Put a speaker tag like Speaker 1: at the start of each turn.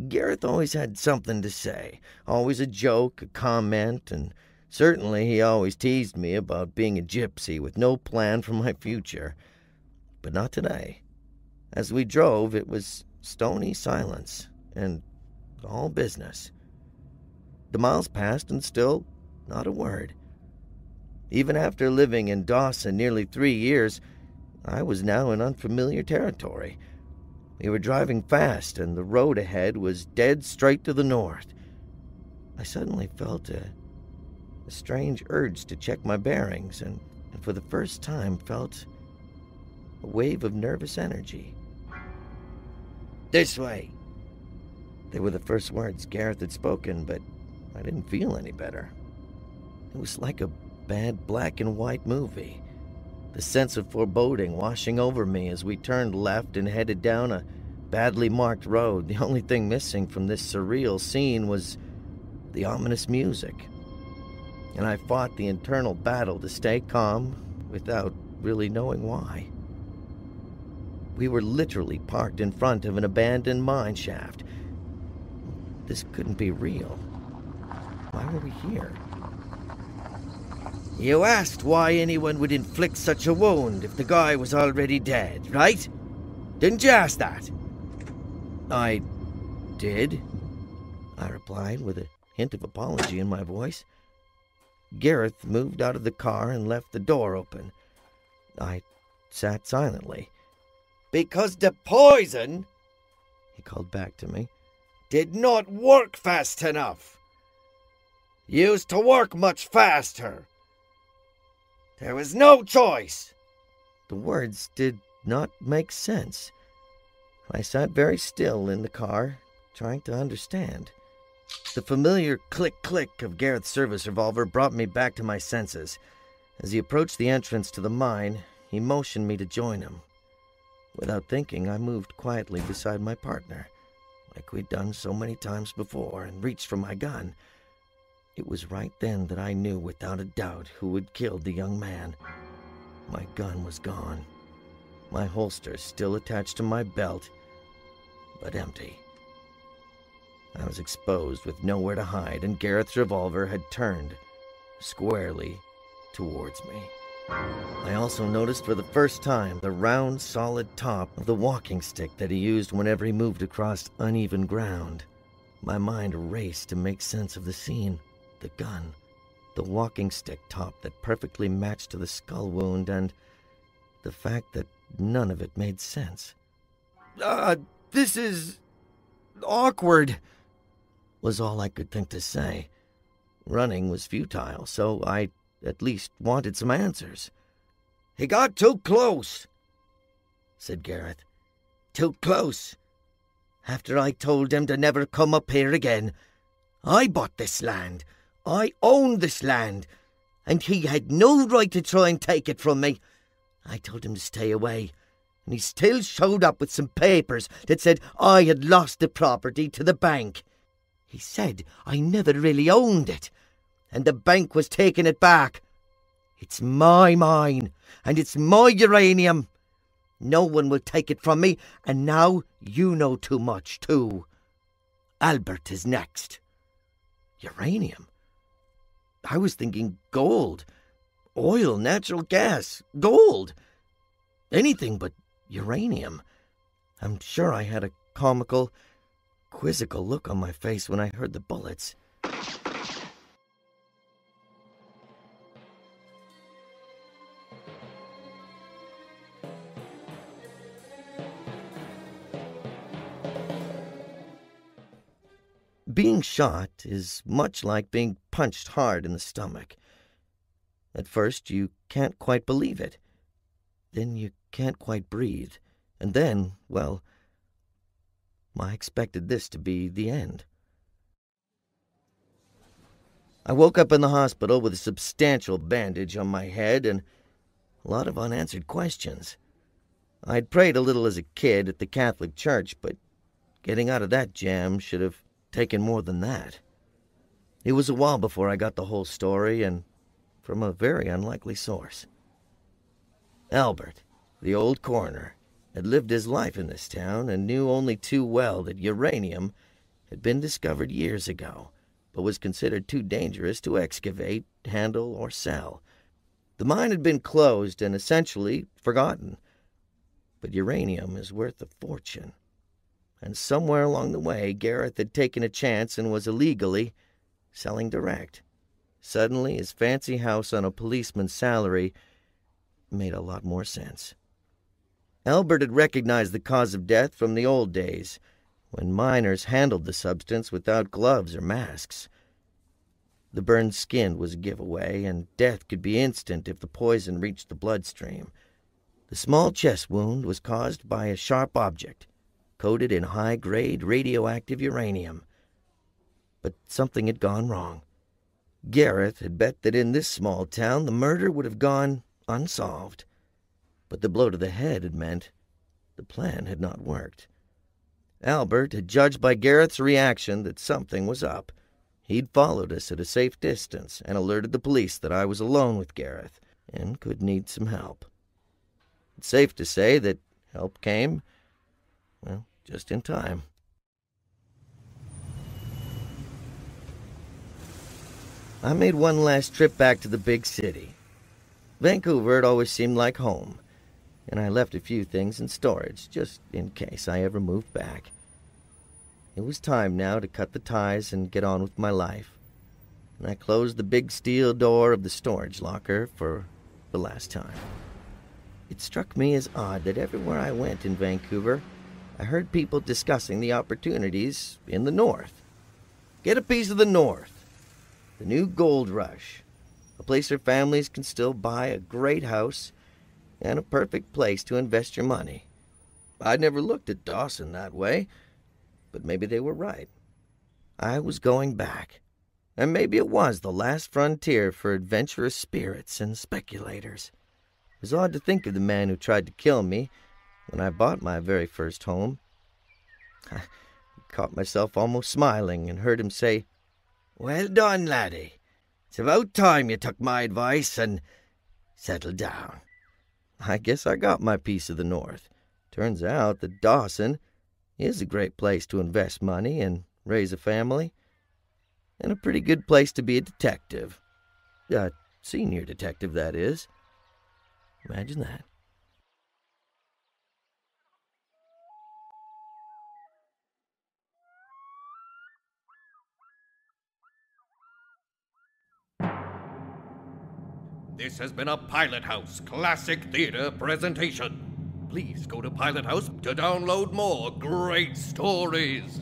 Speaker 1: Gareth always had something to say, always a joke, a comment, and certainly he always teased me about being a gypsy with no plan for my future. But not today. As we drove, it was stony silence, and all business. The miles passed, and still not a word. Even after living in Dawson nearly 3 years, I was now in unfamiliar territory. We were driving fast, and the road ahead was dead straight to the north. I suddenly felt a strange urge to check my bearings, and for the first time felt a wave of nervous energy. "This way!" They were the first words Gareth had spoken, but I didn't feel any better. It was like a bad black and white movie. The sense of foreboding washing over me as we turned left and headed down a badly marked road. The only thing missing from this surreal scene was the ominous music. And I fought the internal battle to stay calm without really knowing why. We were literally parked in front of an abandoned mine shaft. This couldn't be real. Why were we here? "You asked why anyone would inflict such a wound if the guy was already dead, right? Didn't you ask that?" "I did," I replied with a hint of apology in my voice. Gareth moved out of the car and left the door open. I sat silently. "Because the poison," he called back to me, "did not work fast enough. Used to work much faster. There was no choice." The words did not make sense. I sat very still in the car, trying to understand. The familiar click-click of Gareth's service revolver brought me back to my senses. As he approached the entrance to the mine, he motioned me to join him. Without thinking, I moved quietly beside my partner, like we'd done so many times before, and reached for my gun. It was right then that I knew without a doubt who had killed the young man. My gun was gone. My holster still attached to my belt, but empty. I was exposed with nowhere to hide, and Gareth's revolver had turned squarely towards me. I also noticed for the first time the round, solid top of the walking stick that he used whenever he moved across uneven ground. My mind raced to make sense of the scene. The gun, the walking stick top that perfectly matched to the skull wound, and the fact that none of it made sense. This is awkward," was all I could think to say. Running was futile, so I at least wanted some answers. "He got too close," said Gareth. "Too close. After I told him to never come up here again. I bought this land. I owned this land, and he had no right to try and take it from me. I told him to stay away, and he still showed up with some papers that said I had lost the property to the bank. He said I never really owned it, and the bank was taking it back. It's my mine, and it's my uranium. No one will take it from me, and now you know too much, too. Albert is next." Uranium? I was thinking gold, oil, natural gas, gold. Anything but uranium. I'm sure I had a comical, quizzical look on my face when I heard the bullets. Being shot is much like being punched hard in the stomach. At first, you can't quite believe it. Then you can't quite breathe. And then, well, I expected this to be the end. I woke up in the hospital with a substantial bandage on my head and a lot of unanswered questions. I'd prayed a little as a kid at the Catholic Church, but getting out of that jam should have taken more than that. It was a while before I got the whole story, and from a very unlikely source. Albert, the old coroner, had lived his life in this town and knew only too well that uranium had been discovered years ago, but was considered too dangerous to excavate, handle, or sell. The mine had been closed and essentially forgotten. But uranium is worth a fortune. And somewhere along the way, Gareth had taken a chance and was illegally selling direct. Suddenly, his fancy house on a policeman's salary made a lot more sense. Albert had recognized the cause of death from the old days, when miners handled the substance without gloves or masks. The burned skin was a giveaway, and death could be instant if the poison reached the bloodstream. The small chest wound was caused by a sharp object, coated in high-grade radioactive uranium. But something had gone wrong. Gareth had bet that in this small town the murder would have gone unsolved. But the blow to the head had meant the plan had not worked. Albert had judged by Gareth's reaction that something was up. He'd followed us at a safe distance and alerted the police that I was alone with Gareth and could need some help. It's safe to say that help came, well, just in time. I made one last trip back to the big city. Vancouver had always seemed like home, and I left a few things in storage just in case I ever moved back. It was time now to cut the ties and get on with my life, and I closed the big steel door of the storage locker for the last time. It struck me as odd that everywhere I went in Vancouver, I heard people discussing the opportunities in the North. Get a piece of the North. The new gold rush. A place where families can still buy a great house and a perfect place to invest your money. I'd never looked at Dawson that way, but maybe they were right. I was going back, and maybe it was the last frontier for adventurous spirits and speculators. It was odd to think of the man who tried to kill me when I bought my very first home. I caught myself almost smiling and heard him say, "Well done, laddie. It's about time you took my advice and settled down." I guess I got my piece of the North. Turns out that Dawson is a great place to invest money and raise a family, and a pretty good place to be a detective. A senior detective, that is. Imagine that.
Speaker 2: This has been a Pilot House Classic Theater presentation. Please go to Pilot House to download more great stories.